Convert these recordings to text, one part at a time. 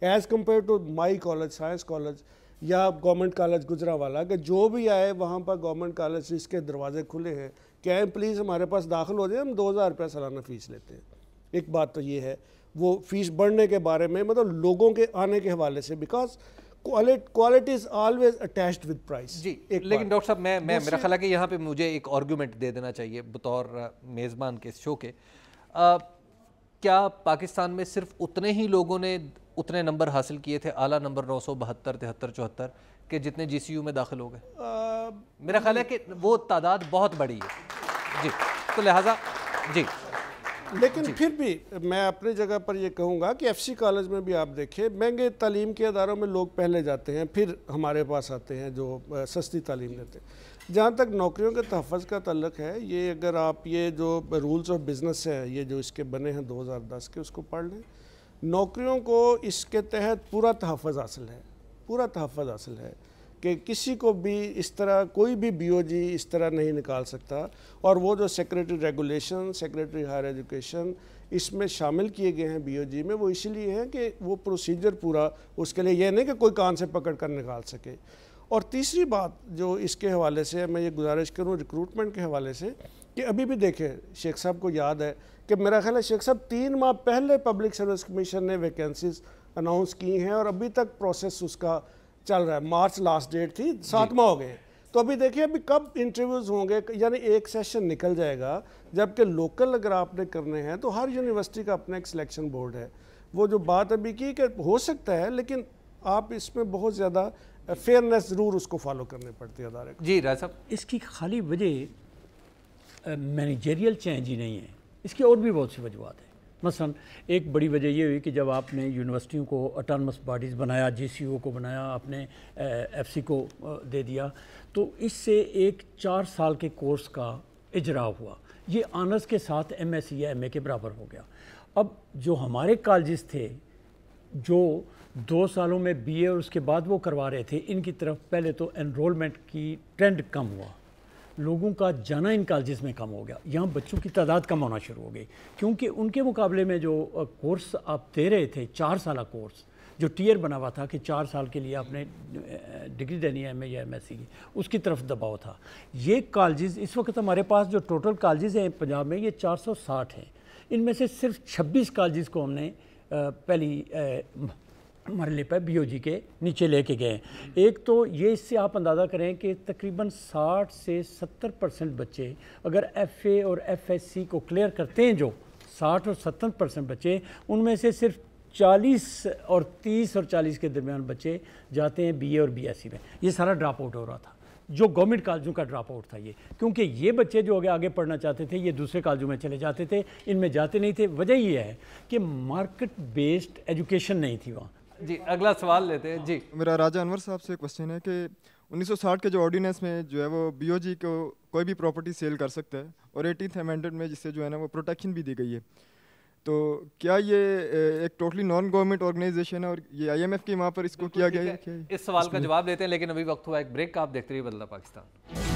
As compare to my college science college یا government college Gujranwala کہ جو بھی آئے وہاں پر گورنمنٹ کالج اس کے دروازے کھلے ہیں کہ آئیں پلیز ہمارے پاس داخل ہو جائیں, ہم 2000 روپیہ سالانہ فیس لیتے ہیں. ایک بات تو یہ ہے وہ فیس بڑھنے کے بارے میں, مطلب لوگوں کے آنے کے حوالے سے, because quality is always attached with price. جی لیکن ڈاکٹر صاحب میں میرا خیال ہے کہ یہاں پہ مجھے ایک آرگیومنٹ دے دینا چاہیے بطور میزبان کے شو کے. کیا پاکستان میں صرف اتنے ہی لوگوں نے اتنے نمبر حاصل کیے تھے, اعلیٰ نمبر 972 73 74 کہ جتنے جی سی یو میں داخل ہو گئے؟ میرا خیال ہے کہ وہ تعداد بہت بڑی ہے. جی تو لہٰذا جی لیکن پھر بھی میں اپنی جگہ پر یہ کہوں گا کہ ایف سی کالج میں بھی آپ دیکھیں مہنگے تعلیم کے اداروں میں لوگ پہلے جاتے ہیں پھر ہمارے پاس آتے ہیں جو سستی تعلیم دیتے ہیں. جہاں تک نوکریوں کے تحفظ کا تعلق ہے, یہ اگر آپ یہ جو رولز آف بزنس ہے یہ جو اس کے بنے ہیں 2010 کے اس کو پڑھ لیں, نوکریوں کو اس کے تحت پورا تحفظ حاصل ہے, پورا تحفظ حاصل ہے کہ کسی کو بھی اس طرح کوئی بھی بی او جی اس طرح نہیں نکال سکتا. اور وہ جو secretary regulation secretary higher education اس میں شامل کیے گئے ہیں بی او جی میں, وہ اسی لیے ہیں کہ وہ پروسیجر پورا اس کے لیے یہ نہیں کہ کوئی کان سے پکڑ کر نکال سکے. اور تیسری بات جو اس کے حوالے سے میں یہ گزارش کروں ریکروٹمنٹ کے حوالے سے کہ ابھی بھی دیکھیں شیخ صاحب کو یاد ہے کہ میرا خیال ہے شیخ صاحب 3 ماہ پہلے پبلک سروس کمیشن نے ویکینسیز اناؤنس کی ہیں اور ابھی تک پروسیس اس کا چل رہا ہے. مارچ لاسٹ ڈیٹ تھی, 7 ماہ ہو گئے. تو ابھی دیکھیں ابھی کب انٹرویوز ہوں گے, یعنی ایک سیشن نکل جائے گا. جبکہ لوکل اگر آپ نے کرنے ہیں تو ہر یونیورسٹی کا اپنا ایک سلیکشن بورڈ ہے. وہ جو بات ابھی کی کہ ہو سکتا ہے لیکن آپ اس میں بہت زیادہ فیئرنیس ضرور اس کو فالو کرنے پڑتی ہے ادارے کو. جی راج صاحب, اس کی خالی وجہ مینیجریل چینج ہی نہیں ہے, اس کی اور بھی بہت سی وجوہات ہیں. مثلا ایک بڑی وجہ یہ ہوئی کہ جب آپ نے یونیورسٹیوں کو اٹانومس باڈیز بنایا, جی سی او کو بنایا, آپ نے ایف سی کو دے دیا, تو اس سے ایک 4 سال کے کورس کا اجرا ہوا. یہ آنرس کے ساتھ ایم ایس سی یا ایم اے کے برابر ہو گیا. اب جو ہمارے کالجز تھے جو 2 سالوں میں بی اے اور اس کے بعد وہ کروا رہے تھے, ان کی طرف پہلے تو انرولمنٹ کی ٹرینڈ کم ہوا, لوگوں کا جانا ان کالجز میں کم ہو گیا. یہاں بچوں کی تعداد کم ہونا شروع ہو گئی کیونکہ ان کے مقابلے میں جو کورس آپ دے رہے تھے 4 سالہ کورس جو ٹیئر بنا ہوا تھا کہ 4 سال کے لیے آپ نے ڈگری دینی ہے ایم اے یا ایم ایس سی کی, اس کی طرف دباؤ تھا. یہ کالجز اس وقت ہمارے پاس جو ٹوٹل کالجز ہیں پنجاب میں یہ 460 ہیں. ان میں سے صرف 26 کالجز کو ہم نے پہلی مرحلے پہ بی او جی کے نیچے لے کے گئے. ایک تو یہ اس سے آپ اندازہ کریں کہ تقریباً 60 سے 70% بچے اگر ایف اے اور ایف ایس سی کو کلیئر کرتے ہیں, جو 60 اور 70% بچے, ان میں سے صرف 40 اور 30 اور 40 کے درمیان بچے جاتے ہیں بی اے اور بی ایس سی میں. یہ سارا ڈراپ آؤٹ ہو رہا تھا, جو گورنمنٹ کالجوں کا ڈراپ آؤٹ تھا یہ, کیونکہ یہ بچے جو آگے پڑھنا چاہتے تھے یہ دوسرے کالجوں میں چلے جاتے تھے, ان میں جاتے نہیں تھے. وجہ یہ ہے کہ مارکیٹ بیسڈ ایجوکیشن نہیں تھی وہاں. جی اگلا سوال لیتے ہیں. جی میرا راجہ انور صاحب سے کوشچن ہے کہ 1960 کے جو آرڈیننس میں جو ہے وہ بی او جی کو کوئی بھی پراپرٹی سیل کر سکتا ہے, اور 18th امینڈمنٹ میں جس سے جو ہے نا وہ پروٹیکشن بھی دی گئی ہے. تو کیا یہ ایک ٹوٹلی نان گورنمنٹ آرگنائزیشن ہے اور یہ آئی ایم ایف کی وہاں پر اس کو کیا گیا ہے؟ اس سوال کا جواب دیتے ہیں لیکن ابھی وقت ہوا ایک بریک کا. آپ دیکھتے رہیے بدلتا پاکستان.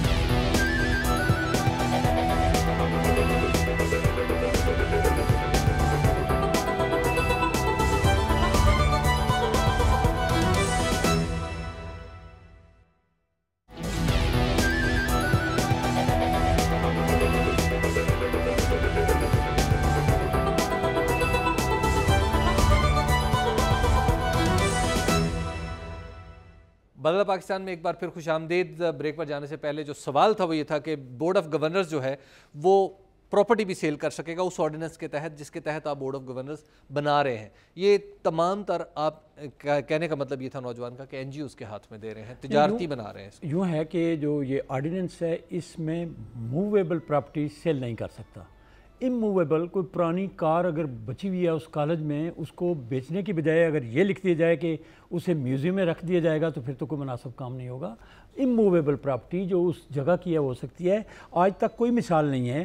بدلتا پاکستان میں ایک بار پھر خوش آمدید. بریک پر جانے سے پہلے جو سوال تھا وہ یہ تھا کہ بورڈ آف گورنرز جو ہے وہ پراپرٹی بھی سیل کر سکے گا اس آرڈیننس کے تحت جس کے تحت آپ بورڈ آف گورنرز بنا رہے ہیں. یہ تمام تر آپ کہنے کا مطلب یہ تھا نوجوان کا کہ این جی اوز کے ہاتھ میں دے رہے ہیں, تجارتی بنا رہے ہیں. یوں ہے کہ جو یہ آرڈیننس ہے اس میں موویبل پراپرٹی سیل نہیں کر سکتا. اموویبل کوئی پرانی کار اگر بچی ہوئی ہے اس کالج میں, اس کو بیچنے کی بجائے اگر یہ لکھ دیا جائے کہ اسے میوزیم میں رکھ دیا جائے گا تو پھر تو کوئی مناسب کام نہیں ہوگا. اموویبل پراپرٹی جو اس جگہ کی ہے ہو سکتی ہے. آج تک کوئی مثال نہیں ہے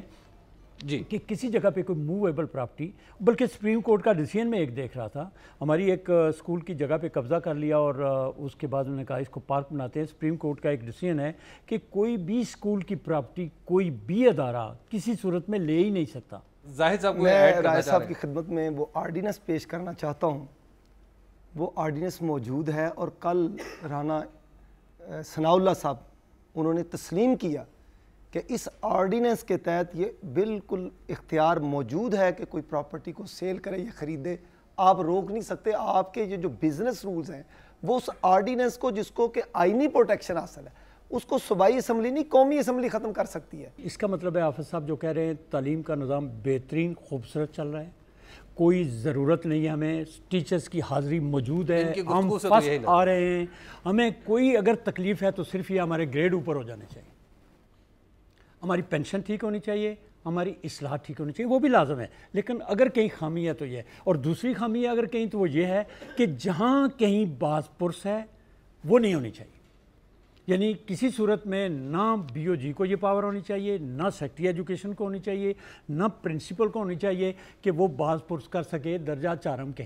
جی کہ کسی جگہ پہ کوئی موویبل پراپرٹی, بلکہ سپریم کورٹ کا ڈیسیژن میں ایک دیکھ رہا تھا, ہماری ایک اسکول کی جگہ پہ قبضہ کر لیا اور اس کے بعد انہوں نے کہا اس کو پارک بناتے ہیں. سپریم کورٹ کا ایک ڈیسیژن ہے کہ کوئی بھی اسکول کی پراپرٹی کوئی بھی ادارہ کسی صورت میں لے ہی نہیں سکتا. زاہد صاحب میں رائے صاحب کی خدمت میں وہ آرڈیننس پیش کرنا چاہتا ہوں وہ آرڈیننس موجود ہے، اور کل رانا ثناء اللہ صاحب انہوں نے تسلیم کیا کہ اس آرڈیننس کے تحت یہ بالکل اختیار موجود ہے کہ کوئی پراپرٹی کو سیل کرے یا خریدے، آپ روک نہیں سکتے. آپ کے یہ جو بزنس رولز ہیں وہ اس آرڈیننس کو، جس کو کہ آئینی پروٹیکشن حاصل ہے، اس کو صوبائی اسمبلی نہیں قومی اسمبلی ختم کر سکتی ہے. اس کا مطلب ہے حافظ صاحب جو کہہ رہے ہیں تعلیم کا نظام بہترین خوبصورت چل رہا ہے، کوئی ضرورت نہیں ہے ہمیں، ٹیچرز کی حاضری موجود ہے، ہم فسٹ آ رہے ہیں، ہمیں کوئی اگر تکلیف ہے تو صرف یہ ہمارے گریڈ اوپر ہو جانے چاہیے، ہماری پینشن ٹھیک ہونی چاہیے، ہماری اصلاح ٹھیک ہونی چاہیے، وہ بھی لازم ہے. لیکن اگر کہیں خامی ہے تو یہ ہے. اور دوسری خامی ہے اگر کہیں تو وہ یہ ہے کہ جہاں کہیں باز پرس ہے وہ نہیں ہونی چاہیے. یعنی کسی صورت میں نہ بی او جی کو یہ پاور ہونی چاہیے، نہ سیکٹری ایجوکیشن کو ہونی چاہیے، نہ پرنسپل کو ہونی چاہیے کہ وہ باز پرس کر سکے درجہ چارم کے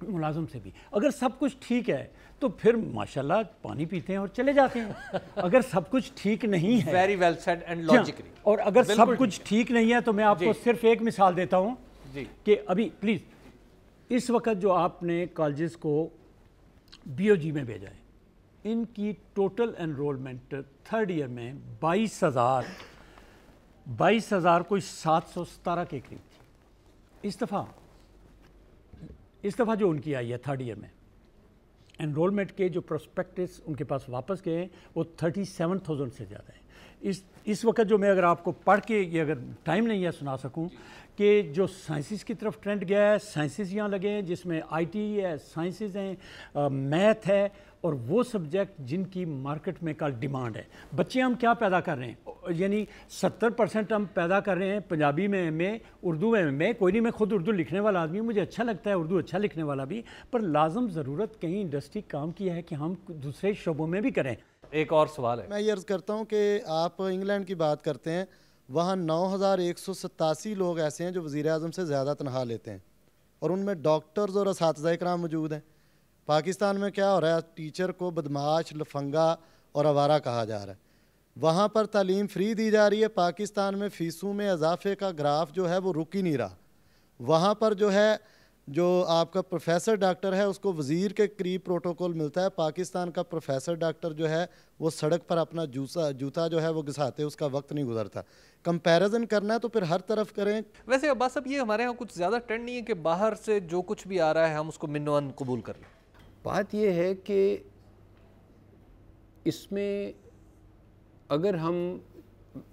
ملازم سے بھی. اگر سب کچھ ٹھیک ہے تو پھر ماشاءاللہ پانی پیتے ہیں اور چلے جاتے ہیں. اگر سب کچھ ٹھیک نہیں ہے، very well said and logically, اور اگر سب کچھ ٹھیک نہیں ہے تو میں آپ کو صرف ایک مثال دیتا ہوں کہ ابھی پلیز اس وقت جو آپ نے کالجز کو بی او جی میں بھیجا ہے، ان کی ٹوٹل انرولمنٹ تھرڈ ایئر میں 22,000 کوئی 717 کے قریب تھی. اس دفعہ جو ان کی آئی ہے تھرڈ ایئر میں انرولمنٹ کے جو پروسپیکٹس ان کے پاس واپس گئے ہیں وہ 37,000 سے زیادہ ہیں. اس وقت جو میں اگر آپ کو پڑھ کے یہ اگر ٹائم نہیں ہے سنا سکوں کہ جو سائنسز کی طرف ٹرینڈ گیا ہے، سائنسز یہاں لگے ہیں جس میں آئی ٹی ہے، سائنسز ہیں، میتھ ہے، اور وہ سبجیکٹ جن کی مارکیٹ میں کل ڈیمانڈ ہے. بچے ہم کیا پیدا کر رہے ہیں، یعنی 70% ہم پیدا کر رہے ہیں پنجابی میں ایم اے، اردو میں ایم اے. کوئی نہیں، میں خود اردو لکھنے والا آدمی ہوں، مجھے اچھا لگتا ہے اردو اچھا لکھنے والا بھی، پر لازم ضرورت کہیں انڈسٹری کام کی ہے کہ ہم دوسرے شعبوں میں بھی کریں. ایک اور سوال ہے، میں یہ عرض کرتا ہوں کہ آپ انگلینڈ کی بات کرتے ہیں، وہاں 9,187 لوگ ایسے ہیں جو وزیر اعظم سے زیادہ تنخواہ لیتے ہیں، اور ان میں ڈاکٹرز اور اساتذہ کرام موجود ہیں. پاکستان میں کیا ہو رہا ہے، ٹیچر کو بدمعاش، لفنگا اور آوارہ کہا جا رہا ہے. وہاں پر تعلیم فری دی جا رہی ہے، پاکستان میں فیسوں میں اضافے کا گراف جو ہے وہ رک ہی نہیں رہا. وہاں پر جو ہے جو آپ کا پروفیسر ڈاکٹر ہے اس کو وزیر کے قریب پروٹوکول ملتا ہے. پاکستان کا پروفیسر ڈاکٹر جو ہے وہ سڑک پر اپنا جوتا جو ہے وہ گھساتے، اس کا وقت نہیں گزرتا. کمپیریزن کرنا ہے تو پھر ہر طرف کریں. ویسے عباس صاحب یہ ہمارے ہاں کچھ زیادہ ٹرینڈ نہیں ہے کہ باہر سے جو کچھ بھی آ رہا ہے ہم اس کو منوان قبول کر لیں؟ بات یہ ہے کہ اس میں اگر ہم،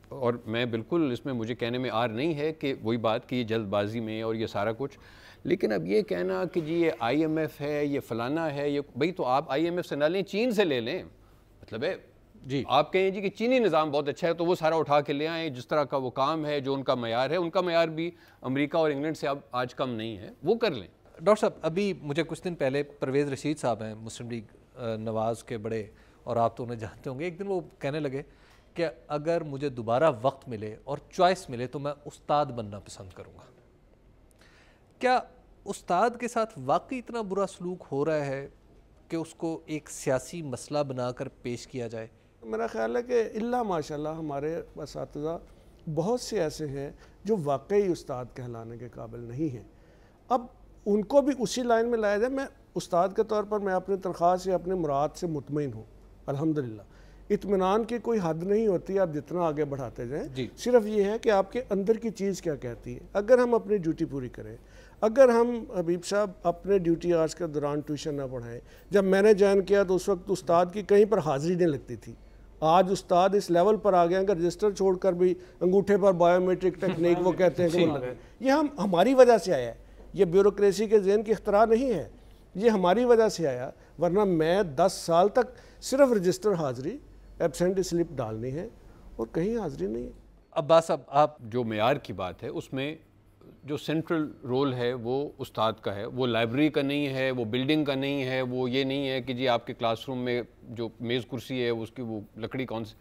اور میں بالکل اس میں مجھے کہنے میں آر نہیں ہے کہ وہی بات کہ یہ جلد بازی میں اور یہ سارا کچھ، لیکن اب یہ کہنا کہ جی یہ آئی ایم ایف ہے، یہ فلانا ہے، یہ بھئی تو آپ آئی ایم ایف سے نہ لیں، چین سے لے لیں. مطلب ہے جی آپ کہیں جی کہ چینی نظام بہت اچھا ہے تو وہ سارا اٹھا کے لے آئیں، جس طرح کا وہ کام ہے، جو ان کا معیار ہے، ان کا معیار بھی امریکہ اور انگلینڈ سے اب آج کم نہیں ہے، وہ کر لیں. ڈاکٹر صاحب ابھی مجھے کچھ دن پہلے پرویز رشید صاحب ہیں مسلم لیگ نواز کے بڑے، اور آپ تو انہیں جانتے ہوں گے، ایک دن وہ کہنے لگے کہ اگر مجھے دوبارہ وقت ملے اور چوائس ملے تو میں استاد بننا پسند کروں گا. کیا استاد کے ساتھ واقعی اتنا برا سلوک ہو رہا ہے کہ اس کو ایک سیاسی مسئلہ بنا کر پیش کیا جائے؟ میرا خیال ہے کہ اللہ ماشاءاللہ ہمارے اساتذہ بہت سے ایسے ہیں جو واقعی استاد کہلانے کے قابل نہیں ہیں. اب ان کو بھی اسی لائن میں لایا جائے. میں استاد کے طور پر میں اپنی تنخواہ سے، اپنے مراد سے مطمئن ہوں الحمدللہ. اطمینان کی کوئی حد نہیں ہوتی، آپ جتنا آگے بڑھاتے جائیں. صرف یہ ہے کہ آپ کے اندر کی چیز کیا کہتی ہے. اگر ہم اپنی ڈیوٹی پوری کریں، اگر ہم حبیب صاحب اپنے ڈیوٹی آج کے دوران ٹیوشن نہ پڑھائیں. جب میں نے جوائن کیا تو اس وقت استاد کی کہیں پر حاضری نہیں لگتی تھی. آج استاد اس لیول پر آ گئے ہیں کہ رجسٹر چھوڑ کر بھی انگوٹھے پر بایو میٹرک ٹیکنیک وہ کہتے ہیں کہ وہ لگائیں. یہ ہماری وجہ سے آیا ہے، یہ بیوروکریسی کے ذہن کی اختراع نہیں ہے، یہ ہماری وجہ سے آیا. ورنہ میں 10 سال تک صرف رجسٹر حاضری، ایبسینٹ سلپ ڈالنی ہے اور کہیں حاضری نہیں ہے. عباس صاحب آپ جو معیار کی بات ہے اس میں جو سینٹرل رول ہے وہ استاد کا ہے، وہ لائبریری کا نہیں ہے، وہ بلڈنگ کا نہیں ہے، وہ یہ نہیں ہے کہ جی آپ کے کلاس روم میں جو میز کرسی ہے اس کی وہ لکڑی کون سی.